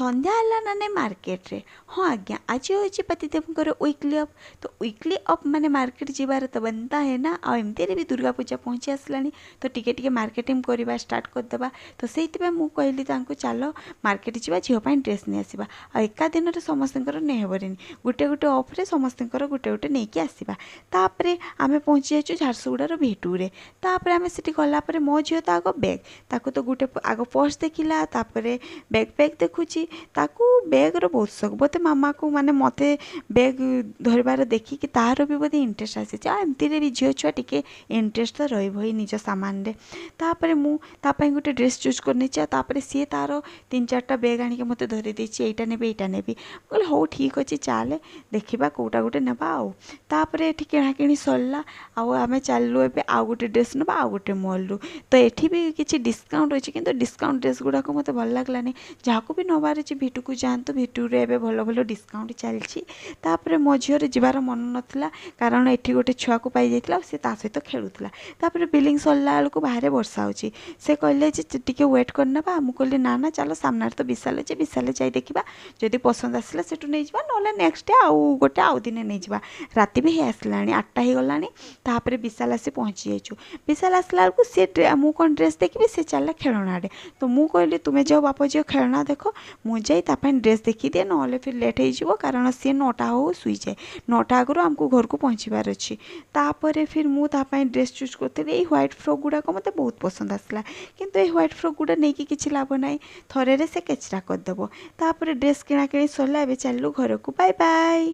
संध्या है ना नहीं मार्केट रे। हाँ आज्ञा आज हूँ पतिदेवଙ୍କର वीकली अफ। तो वीकली अफ माने मार्केट जीवार तो बनता है ना। आ एमती भी दुर्गा पूजा पहुँची आसलानी तो टिके टिके मार्केटिंग करवा स्टार्ट करदेबा। तो से कहली चलो मार्केट जावा झील ड्रेस नहीं आसवा। एका दिन समस्तर नहीं हेबरनी गोटे गोटे अफ्रे समस्तर गोटे गोटे नहीं कि आसवा। तापर आम पहुँची जाइए झारसुगुड़ार भेटूरे। तापर आम से गलापर मो झील तो आग बैग ताको तो गोटे आग पर्स देखला तापर बैग पैग देखुची ताकू बैग्र बहुत शौक बोते मामा को माने मते बैग धरबार देखिकी तार भी बोधे इंटरेस्ट आसी एमती भी झील छुआ टिके इंटरेस्ट तो रही निज सामान रे। तापर मुझे गोटे ड्रेस चूज कर सी तार 3-4टा बैग आनिक मत धरी देछि एटा नेबी एटा नेबी। कहले हो ठीक अच्छे चाले देखा कौटा गोटे नेबा आउ। तापर एठी किणाकिणी सरला आम चलू ए आउ गोटे ड्रेस नेबा आउ गोटे मॉल रु। तो एठी भी किछि डिस्काउंट अच्छी किंतु डिस्काउंट ड्रेस गुड़ाक मत भल लगलानी। जहाँ भी नबार अच्छे भिटू को जातु भिटू रे भल भल डिस्काउंट चलती। तापर मो झीर जीवार मन नाला कारण एठी गोटे छुआ को पाई जाइतिला से ता सहित खेलुला। तापर बिलिंग सरला बेलू बाहर वर्षा होची से कहले टिके वेट करना मुझे कहली ना ना चलो सामने तो विशाल अच्छे विशाल जाई देखा जदि पसंद आसला से नहीं ना नेक्स्ट डे आउ गोटे आउ दिन नहीं जा। राति भी आसला 8टा हो गलानी। तापर विशाल आसी पहुँची जाइछु। विशाल आसला बेलू सी मुझे कौन ड्रेस देखी सी चल खेलना आड़े। तो मुझे कहली तुम्हें जाओ बाप झील खेलना देख मुझे ड्रेस देखी दिए ना फिर लेट हो कारण सी 9टा हो शुई जाए 9टा आगु आमको घर को पहुँचबार अच्छी। तापर फिर मुझे ड्रेस चूज करी ये ह्वाइट फ्रॉक गुड़ाक मत बहुत पसंद आसला किंतु ये ह्वाइट फ्रॉक गुड़ा नहीं कि किसी लाभ ना थरे से केचरा करदेव। तापर ड्रेस किणाकिणी सरला चलू घर को बाय बाय।